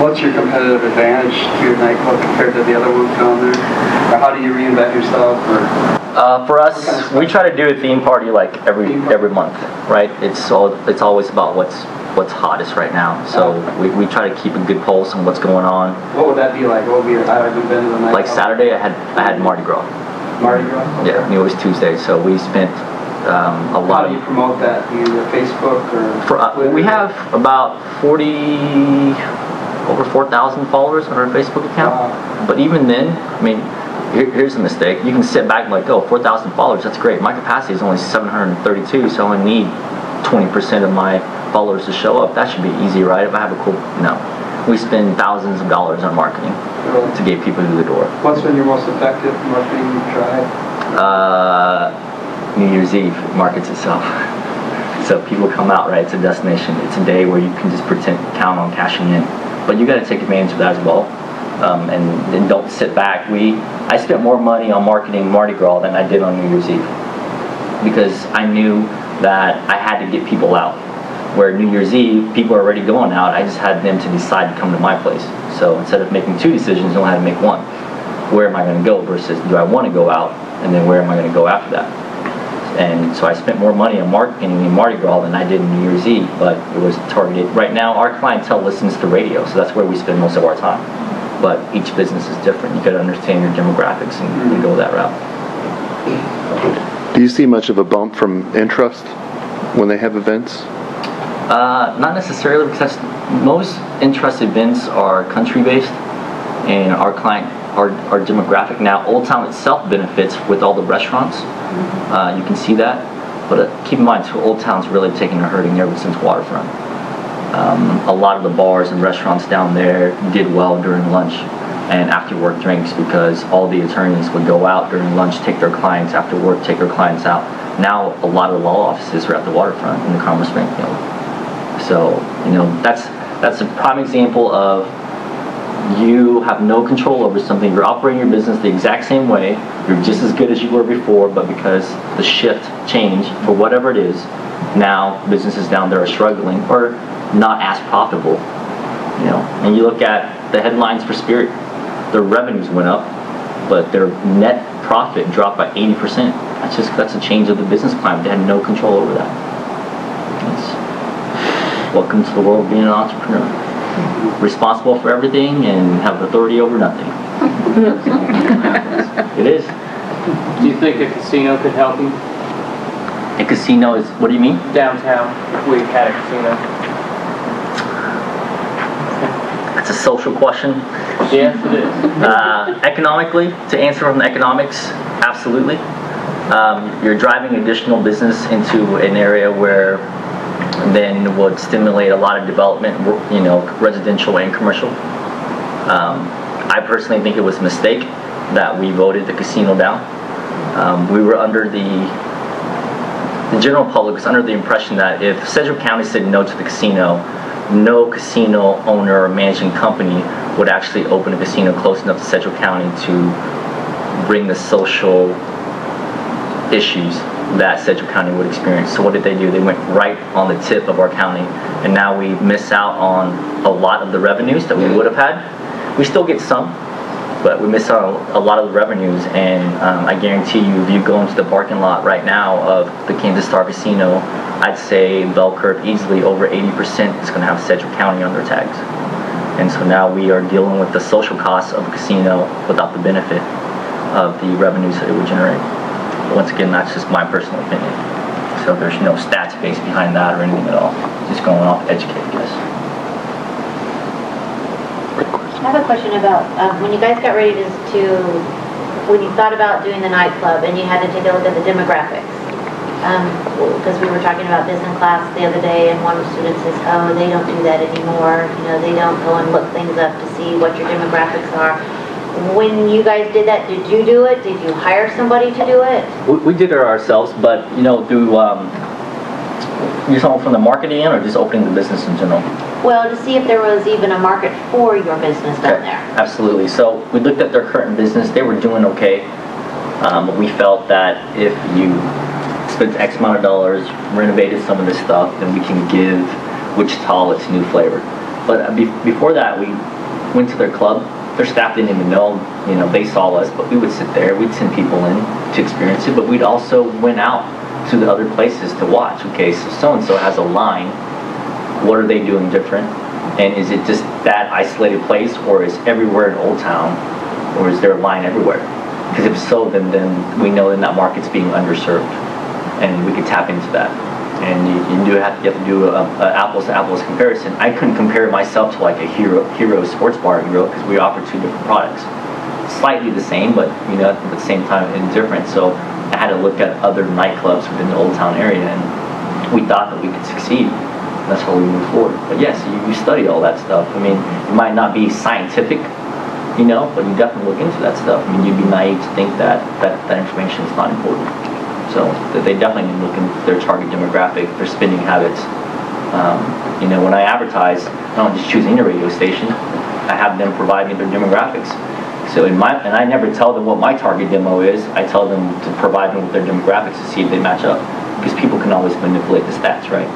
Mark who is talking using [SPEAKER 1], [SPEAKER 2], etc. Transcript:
[SPEAKER 1] What's your competitive advantage to your nightclub compared to the other ones down there? Or how do you reinvent yourself? Or
[SPEAKER 2] for us, we try to do a theme party like every month, right? It's always about what's hottest right now. So we try to keep a good pulse on what's going on.
[SPEAKER 1] What would that be like? What would be I haven't been to the nightclub.
[SPEAKER 2] Like Saturday, I had Mardi Gras.
[SPEAKER 1] Mardi Gras? Okay.
[SPEAKER 2] Yeah, it was Tuesday, so we spent a lot.
[SPEAKER 1] How do you promote that? Either Facebook or
[SPEAKER 2] we have about over 4,000 followers on our Facebook account.
[SPEAKER 1] Wow.
[SPEAKER 2] But even then, I mean, here's a mistake. You can sit back and like, oh, 4,000 followers, that's great. My capacity is only 732, so I only need 20% of my followers to show up. That should be easy, right? If I have a cool, no. We spend thousands of dollars on marketing to get people through the door.
[SPEAKER 1] What's been your most effective marketing you've tried?
[SPEAKER 2] New Year's Eve markets itself. So people come out, right? It's a destination. It's a day where you can just count on cashing in. But you got to take advantage of that as well. And then don't sit back. I spent more money on marketing Mardi Gras than I did on New Year's Eve because I knew that I had to get people out. Where New Year's Eve, people are already going out. I just had them to decide to come to my place. So instead of making two decisions, I only had to make one. Where am I going to go versus do I want to go out, and then where am I going to go after that? And so I spent more money on marketing in Mardi Gras than I did in New Year's Eve, but it was targeted. Right now, our clientele listens to radio, so that's where we spend most of our time. But each business is different. You got to understand your demographics and go that route.
[SPEAKER 3] Do you see much of a bump from interest when they have events?
[SPEAKER 2] Not necessarily, because most interest events are country-based, and our demographic now, Old Town itself benefits with all the restaurants. You can see that, but keep in mind too, Old Town's really taken a hurting ever since Waterfront. A lot of the bars and restaurants down there did well during lunch and after work drinks because all the attorneys would go out during lunch, take their clients after work, take their clients out. Now a lot of the law offices are at the Waterfront in the Commerce Springfield. So, that's a prime example of you have no control over something. You're operating your business the exact same way. You're just as good as you were before, but because the shift changed for whatever it is, now businesses down there are struggling or not as profitable. And you look at the headlines for Spirit, their revenues went up, but their net profit dropped by 80%. That's a change of the business climate. They had no control over that. Welcome to the world of being an entrepreneur. Responsible for everything and have authority over nothing. It is.
[SPEAKER 4] Do you think a casino could help you?
[SPEAKER 2] A casino is, what do you mean?
[SPEAKER 4] Downtown, if we had a casino.
[SPEAKER 2] That's a social question.
[SPEAKER 4] Yes, it is.
[SPEAKER 2] Economically, to answer from the economics, absolutely. You're driving additional business into an area where then would stimulate a lot of development, residential and commercial. I personally think it was a mistake that we voted the casino down. We were under the general public was under the impression that if Sedgwick County said no to the casino, no casino owner or managing company would actually open a casino close enough to Sedgwick County to bring the social issues that Sedgwick County would experience. So what did they do? They went right on the tip of our county, and now we miss out on a lot of the revenues that we would have had. We still get some, but we miss out on a lot of the revenues, and I guarantee you, if you go into the parking lot right now of the Kansas Star Casino, I'd say bell curve easily over 80% is going to have Sedgwick County on their tags. And so now we are dealing with the social costs of a casino without the benefit of the revenues that it would generate. Once again, that's just my personal opinion. So there's no stats base behind that or anything at all. Just going off educated guess.
[SPEAKER 5] I have a question about when you guys got ready when you thought about doing the nightclub and you had to take a look at the demographics. Because we were talking about this in class the other day, and one of the students says, oh, they don't do that anymore. They don't go and look things up to see what your demographics are. When you guys did that, did you do it? Did you hire somebody to do it?
[SPEAKER 2] We did it ourselves, but through you're talking from the marketing end or just opening the business in general?
[SPEAKER 5] Well, to see if there was even a market for your business down there.
[SPEAKER 2] Absolutely. So we looked at their current business. They were doing okay. But we felt that if you spent X amount of dollars, renovated some of this stuff, then we can give Wichita its new flavor. But before that, we went to their club. Their staff didn't even know, they saw us, but we would sit there. We'd send people in to experience it, but we'd also went out to the other places to watch. Okay, so so-and-so has a line. What are they doing different? And is it just that isolated place, or is everywhere in Old Town, or is there a line everywhere? Because if so, then we know that market's being underserved, and we could tap into that. And you have to do an apples-to-apples comparison. I couldn't compare myself to like a Hero sports bar in Europe because we offer two different products. Slightly the same, but at the same time different. So I had to look at other nightclubs within the Old Town area, and we thought that we could succeed. That's how we move forward. But yes, you study all that stuff. I mean, it might not be scientific, but you definitely look into that stuff. I mean, you'd be naive to think that information is not important. So they definitely need to look into their target demographic, their spending habits. When I advertise, I don't just choose any radio station. I have them provide me their demographics. So and I never tell them what my target demo is. I tell them to provide them with their demographics to see if they match up. Because people can always manipulate the stats, right?